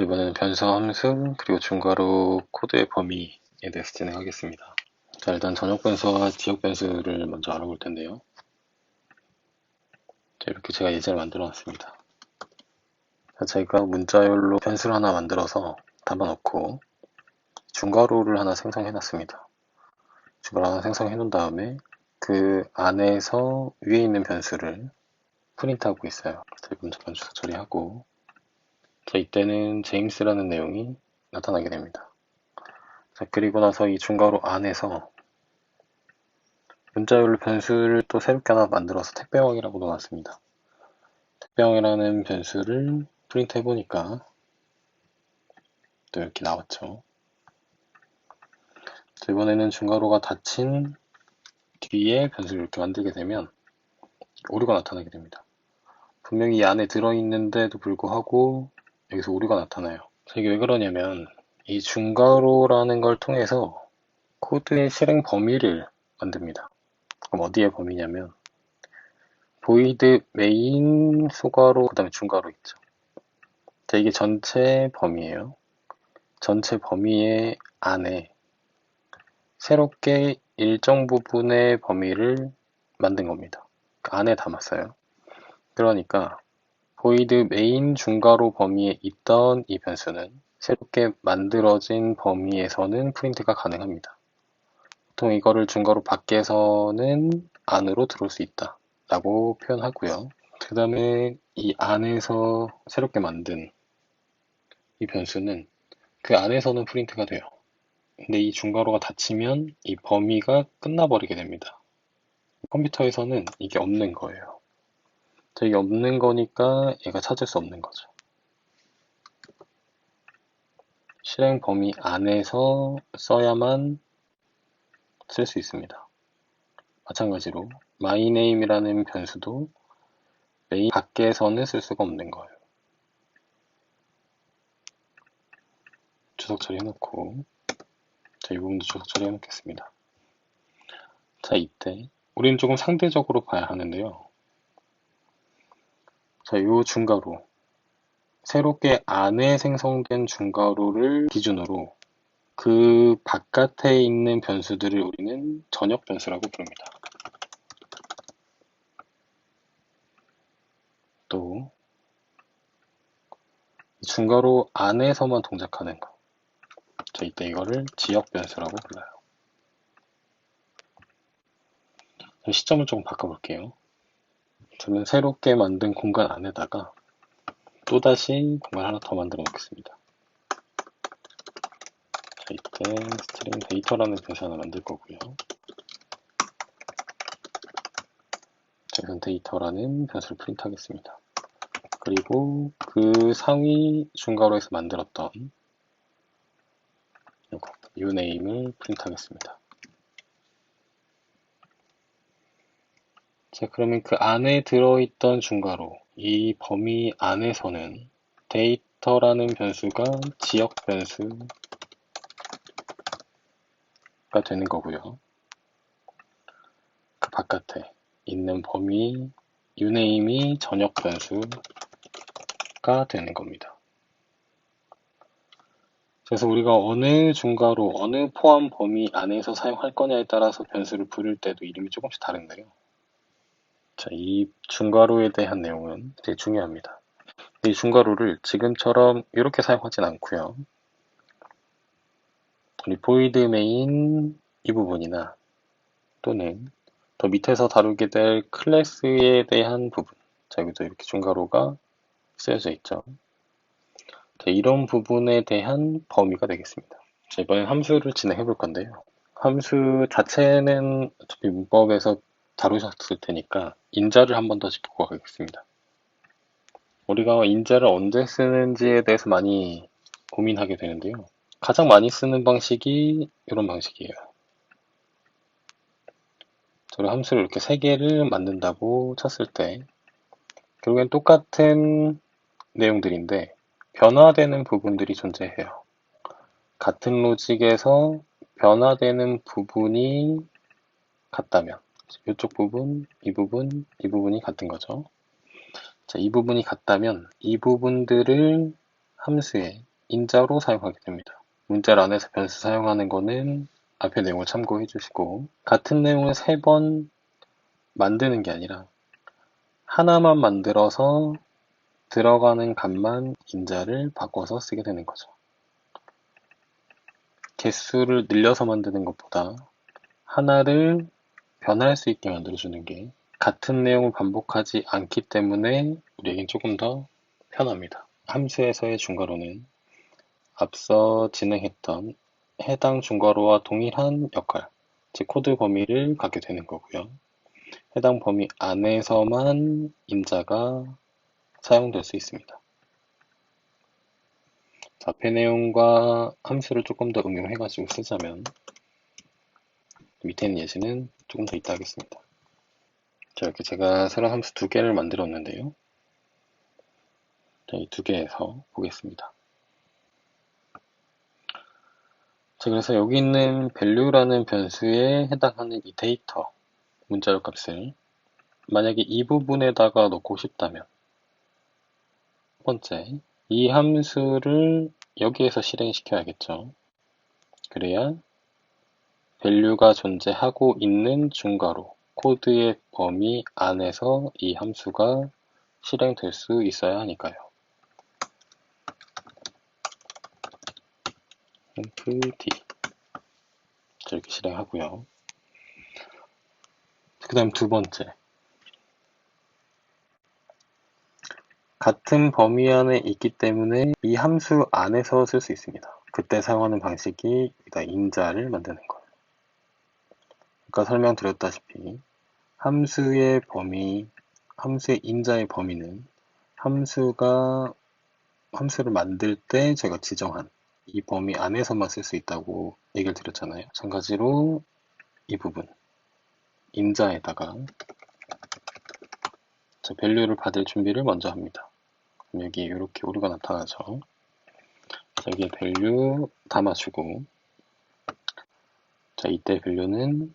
자, 이번에는 변수 함수 그리고 중괄호 코드의 범위에 대해서 진행하겠습니다. 자, 일단 전역 변수와 지역 변수를 먼저 알아볼 텐데요. 자, 이렇게 제가 예제를 만들어 놨습니다. 자, 제가 문자열로 변수를 하나 만들어서 담아놓고 중괄호를 하나 생성해 놨습니다. 중괄호 하나 생성해 놓은 다음에 그 안에서 위에 있는 변수를 프린트하고 있어요. 자, 먼저 변수 처리하고, 자, 이때는 제임스라는 내용이 나타나게 됩니다. 자, 그리고 나서 이 중괄호 안에서 문자열로 변수를 또 새롭게 하나 만들어서 택배왕이라고 넣어놨습니다. 택배왕이라는 변수를 프린트 해보니까 또 이렇게 나왔죠. 자, 이번에는 중괄호가 닫힌 뒤에 변수를 이렇게 만들게 되면 오류가 나타나게 됩니다. 분명히 이 안에 들어있는데도 불구하고 여기서 오류가 나타나요. 자, 이게 왜 그러냐면 이 중괄호라는 걸 통해서 코드의 실행 범위를 만듭니다. 그럼 어디에 범위냐면 void main 소괄호 그 다음에 중괄호 있죠. 자, 이게 전체 범위예요. 전체 범위의 안에 새롭게 일정 부분의 범위를 만든 겁니다. 그 안에 담았어요. 그러니까 void main 중괄호 범위에 있던 이 변수는 새롭게 만들어진 범위에서는 프린트가 가능합니다. 보통 이거를 중괄호 밖에서는 안으로 들어올 수 있다 라고 표현하고요. 그 다음에 이 안에서 새롭게 만든 이 변수는 그 안에서는 프린트가 돼요. 근데 이 중괄호가 닫히면 이 범위가 끝나버리게 됩니다. 컴퓨터에서는 이게 없는 거예요. 자, 이게 없는 거니까 얘가 찾을 수 없는 거죠. 실행 범위 안에서 써야만 쓸 수 있습니다. 마찬가지로 myName이라는 변수도 메인 밖에서는 쓸 수가 없는 거예요. 주석 처리해놓고, 자, 이 부분도 주석 처리해놓겠습니다. 자, 이때 우리는 조금 상대적으로 봐야 하는데요. 자, 이 중괄호, 새롭게 안에 생성된 중괄호를 기준으로 그 바깥에 있는 변수들을 우리는 전역 변수라고 부릅니다. 또 중괄호 안에서만 동작하는 거, 자, 이때 이거를 지역 변수라고 불러요. 시점을 조금 바꿔볼게요. 저는 새롭게 만든 공간 안에다가 또다시 공간 하나 더 만들어 놓겠습니다. 자, 이때 스트링 데이터라는 변수 하나 만들 거고요. 자, 우선 데이터라는 변수를 프린트 하겠습니다. 그리고 그 상위 중괄호에서 만들었던 이거 uname을 프린트 하겠습니다. 자, 그러면 그 안에 들어있던 중괄호, 이 범위 안에서는 데이터라는 변수가 지역 변수가 되는 거고요. 그 바깥에 있는 범위 uname이 전역 변수가 되는 겁니다. 그래서 우리가 어느 중괄호, 어느 포함 범위 안에서 사용할 거냐에 따라서 변수를 부를 때도 이름이 조금씩 다른데요. 자, 이 중괄호에 대한 내용은 되게 중요합니다. 이 중괄호를 지금처럼 이렇게 사용하진 않고요. 우리 void main 이 부분이나 또는 더 밑에서 다루게 될 클래스에 대한 부분, 자, 여기도 이렇게 중괄호가 쓰여져 있죠. 자, 이런 부분에 대한 범위가 되겠습니다. 자, 이번엔 함수를 진행해 볼 건데요. 함수 자체는 어차피 문법에서 다루셨을 테니까 인자를 한 번 더 짚고 가겠습니다. 우리가 인자를 언제 쓰는지에 대해서 많이 고민하게 되는데요. 가장 많이 쓰는 방식이 이런 방식이에요. 저를 함수를 이렇게 3개를 만든다고 쳤을 때 결국엔 똑같은 내용들인데 변화되는 부분들이 존재해요. 같은 로직에서 변화되는 부분이 같다면 이쪽 부분, 이 부분, 이 부분이 같은 거죠. 자, 이 부분이 같다면 이 부분들을 함수에 인자로 사용하게 됩니다. 문자를 안에서 변수 사용하는 거는 앞의 내용을 참고해 주시고, 같은 내용을 3번 만드는 게 아니라 하나만 만들어서 들어가는 값만 인자를 바꿔서 쓰게 되는 거죠. 개수를 늘려서 만드는 것보다 하나를 변할 수 있게 만들어주는 게 같은 내용을 반복하지 않기 때문에 우리에겐 조금 더 편합니다. 함수에서의 중괄호는 앞서 진행했던 해당 중괄호와 동일한 역할, 즉 코드 범위를 갖게 되는 거고요. 해당 범위 안에서만 인자가 사용될 수 있습니다. 앞의 내용과 함수를 조금 더 응용해가지고 쓰자면 밑에 있는 예시는 조금 더 이따 하겠습니다. 자, 이렇게 제가 새로운 함수 2개를 만들었는데요. 자, 이 2개에서 보겠습니다. 자, 그래서 여기 있는 value라는 변수에 해당하는 이 데이터 문자열 값을 만약에 이 부분에다가 넣고 싶다면 첫 번째, 이 함수를 여기에서 실행시켜야겠죠. 그래야 value가 존재하고 있는 중괄호 코드의 범위 안에서 이 함수가 실행될 수 있어야 하니까요. empty 이렇게 실행하고요. 그 다음 두 번째, 같은 범위 안에 있기 때문에 이 함수 안에서 쓸 수 있습니다. 그때 사용하는 방식이 인자를 만드는 거예요. 아까 설명드렸다시피 함수의 인자의 범위는 함수를 만들 때 제가 지정한 이 범위 안에서만 쓸 수 있다고 얘기를 드렸잖아요. 마찬가지로 이 부분 인자에다가 value를 받을 준비를 먼저 합니다. 여기 이렇게 오류가 나타나죠. 여기에 value 담아주고, 자, 이때 value는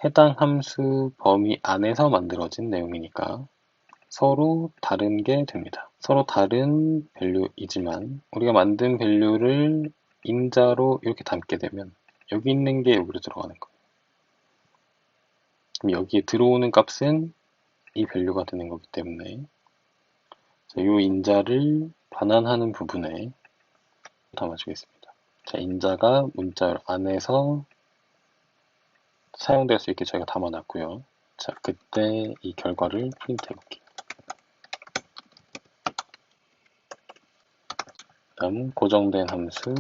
해당 함수 범위 안에서 만들어진 내용이니까 서로 다른 게 됩니다. 서로 다른 value이지만 우리가 만든 value를 인자로 이렇게 담게 되면 여기 있는 게 여기로 들어가는 거예요. 그럼 여기에 들어오는 값은 이 value가 되는 거기 때문에 이 인자를 반환하는 부분에 담아주겠습니다. 자, 인자가 문자 안에서 사용될 수 있게 저희가 담아놨고요. 자, 그때 이 결과를 프린트 해볼게요. 다음 고정된 함수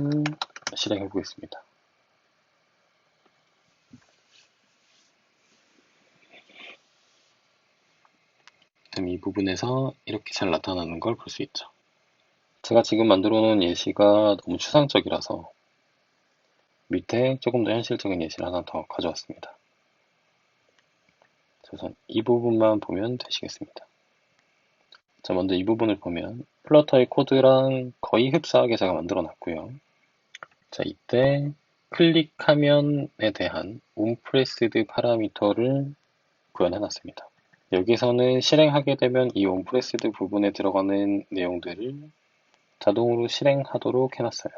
실행해 보겠습니다. 그럼 이 부분에서 이렇게 잘 나타나는 걸 볼 수 있죠. 제가 지금 만들어 놓은 예시가 너무 추상적이라서 밑에 조금 더 현실적인 예시를 하나 더 가져왔습니다. 우선 이 부분만 보면 되시겠습니다. 자, 먼저 이 부분을 보면 플러터의 코드랑 거의 흡사하게 제가 만들어 놨고요. 자, 이때 클릭하면에 대한 onPressed 파라미터를 구현해 놨습니다. 여기서는 실행하게 되면 이 onPressed 부분에 들어가는 내용들을 자동으로 실행하도록 해놨어요.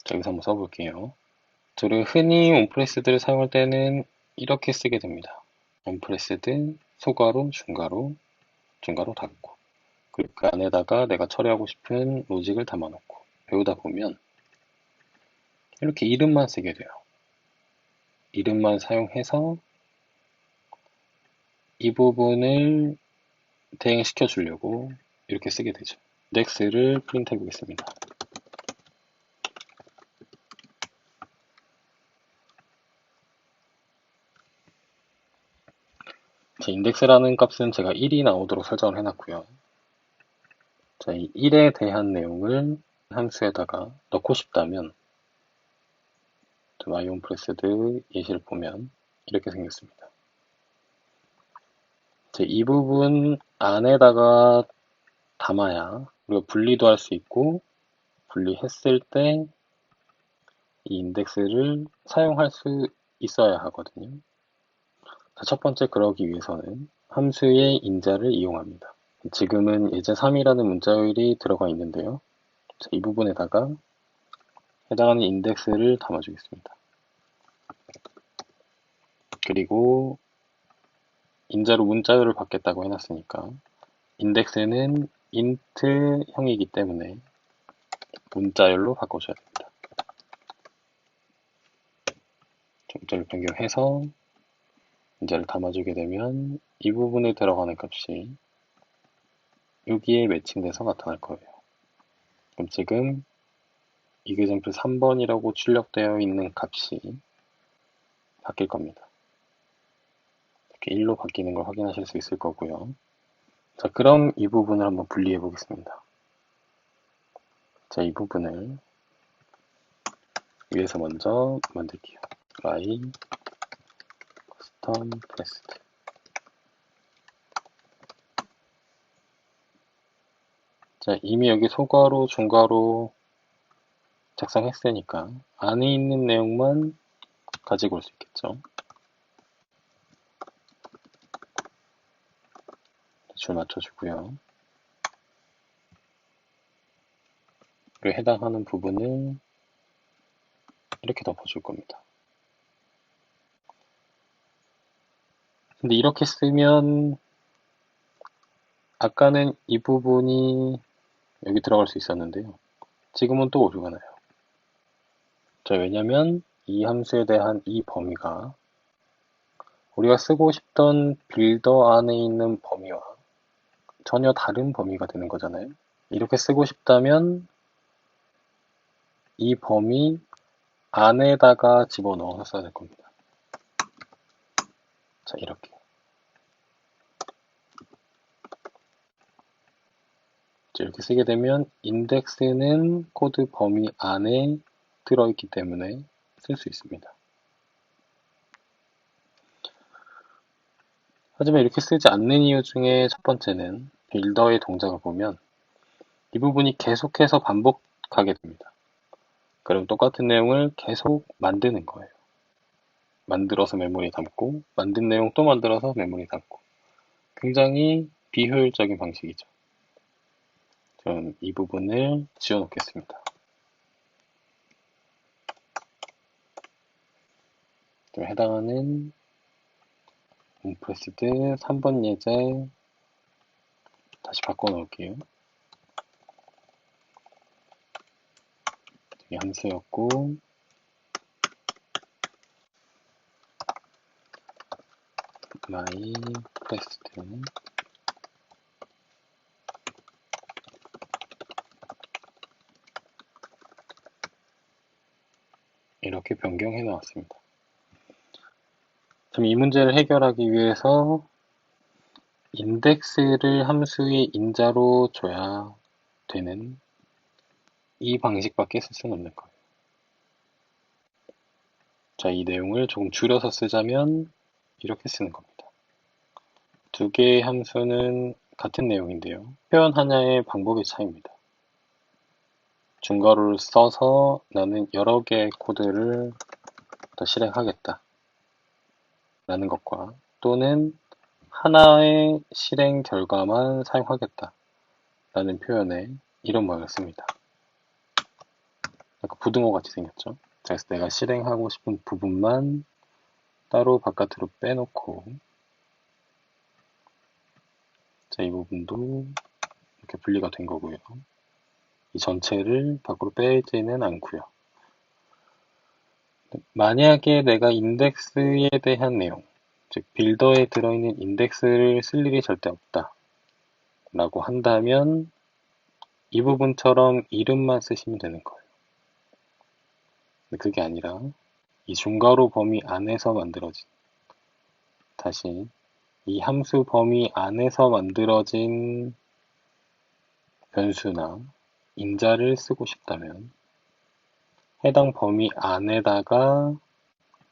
자, 여기서 한번 써볼게요. 저를 흔히 onPressed를 사용할 때는 이렇게 쓰게 됩니다. onPressed 소괄호, 중괄호, 중괄호 닫고, 그리고 그 안에다가 내가 처리하고 싶은 로직을 담아놓고 배우다 보면 이렇게 이름만 쓰게 돼요. 이름만 사용해서 이 부분을 대행시켜 주려고 이렇게 쓰게 되죠. 인덱스를 프린트해 보겠습니다. 자, 인덱스라는 값은 제가 1이 나오도록 설정을 해놨고요. 자, 이 1에 대한 내용을 함수에다가 넣고 싶다면 myonPressed 예시를 보면 이렇게 생겼습니다. 자, 이 부분 안에다가 담아야 우리가 분리도 할 수 있고 분리했을 때 이 인덱스를 사용할 수 있어야 하거든요. 자, 첫 번째 그러기 위해서는 함수의 인자를 이용합니다. 지금은 예제 3이라는 문자열이 들어가 있는데요. 자, 이 부분에다가 해당하는 인덱스를 담아주겠습니다. 그리고 인자로 문자열을 받겠다고 해놨으니까 인덱스는 int형이기 때문에 문자열로 바꿔줘야 됩니다. 문자를 변경해서 인자를 담아주게 되면 이 부분에 들어가는 값이 여기에 매칭돼서 나타날 거예요. 그럼 지금 이그젠플 3번이라고 출력되어 있는 값이 바뀔 겁니다. 이렇게 1로 바뀌는 걸 확인하실 수 있을 거고요. 자, 그럼 이 부분을 한번 분리해 보겠습니다. 자, 이 부분을 위에서 먼저 만들게요. y custom pressed. 자, 이미 여기 소괄호, 중괄호 작성했으니까 안에 있는 내용만 가지고 올 수 있겠죠. 줄 맞춰주고요. 그리고 해당하는 부분을 이렇게 덮어줄 겁니다. 근데 이렇게 쓰면 아까는 이 부분이 여기 들어갈 수 있었는데요. 지금은 또 오류가 나요. 자, 왜냐면 이 함수에 대한 이 범위가 우리가 쓰고 싶던 빌더 안에 있는 범위와 전혀 다른 범위가 되는 거잖아요. 이렇게 쓰고 싶다면 이 범위 안에다가 집어넣어서 써야 될 겁니다. 자, 이렇게. 자, 이렇게 쓰게 되면 인덱스는 코드 범위 안에 들어있기 때문에 쓸 수 있습니다. 하지만 이렇게 쓰지 않는 이유 중에 첫 번째는 빌더의 동작을 보면 이 부분이 계속해서 반복하게 됩니다. 그럼 똑같은 내용을 계속 만드는 거예요. 만들어서 메모리에 담고 만든 내용 또 만들어서 메모리에 담고 굉장히 비효율적인 방식이죠. 저는 이 부분을 지워놓겠습니다. 해당하는 onPressed 3번 예제 다시 바꿔놓을게요. 이게 함수였고 myPressed 이렇게 변경해 놓았습니다. 그럼 이 문제를 해결하기 위해서 인덱스를 함수의 인자로 줘야 되는 이 방식밖에 쓸 수는 없는 거예요. 자, 이 내용을 조금 줄여서 쓰자면 이렇게 쓰는 겁니다. 두 개의 함수는 같은 내용인데요. 표현 하나의 방법의 차이입니다. 중괄호를 써서 나는 여러 개의 코드를 더 실행하겠다 라는 것과 또는 하나의 실행 결과만 사용하겠다 라는 표현에 이런 모양을 씁니다. 약간 부등호 같이 생겼죠. 그래서 내가 실행하고 싶은 부분만 따로 바깥으로 빼놓고 자, 이 부분도 이렇게 분리가 된 거고요. 이 전체를 밖으로 빼지는 않고요. 만약에 내가 인덱스에 대한 내용, 즉 빌더에 들어있는 인덱스를 쓸 일이 절대 없다 라고 한다면 이 부분처럼 이름만 쓰시면 되는 거예요. 근데 그게 아니라 이 중괄호 범위 안에서 만들어진 다시 이 함수 범위 안에서 만들어진 변수나 인자를 쓰고 싶다면 해당 범위 안에다가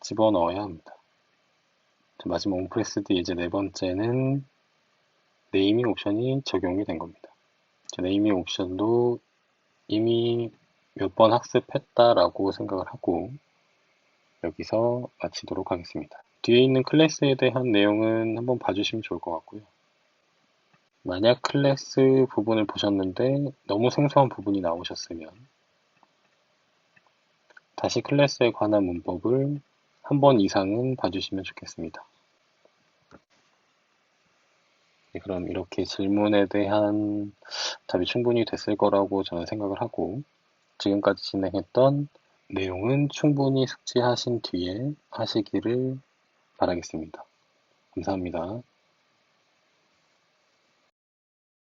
집어넣어야 합니다. 마지막 onPressed 예제 네 번째는 네이밍 옵션이 적용이 된 겁니다. 네이밍 옵션도 이미 몇 번 학습했다라고 생각을 하고 여기서 마치도록 하겠습니다. 뒤에 있는 클래스에 대한 내용은 한번 봐주시면 좋을 것 같고요. 만약 클래스 부분을 보셨는데 너무 생소한 부분이 나오셨으면 다시 클래스에 관한 문법을 한 번 이상은 봐주시면 좋겠습니다. 네, 그럼 이렇게 질문에 대한 답이 충분히 됐을 거라고 저는 생각을 하고 지금까지 진행했던 내용은 충분히 숙지하신 뒤에 하시기를 바라겠습니다. 감사합니다.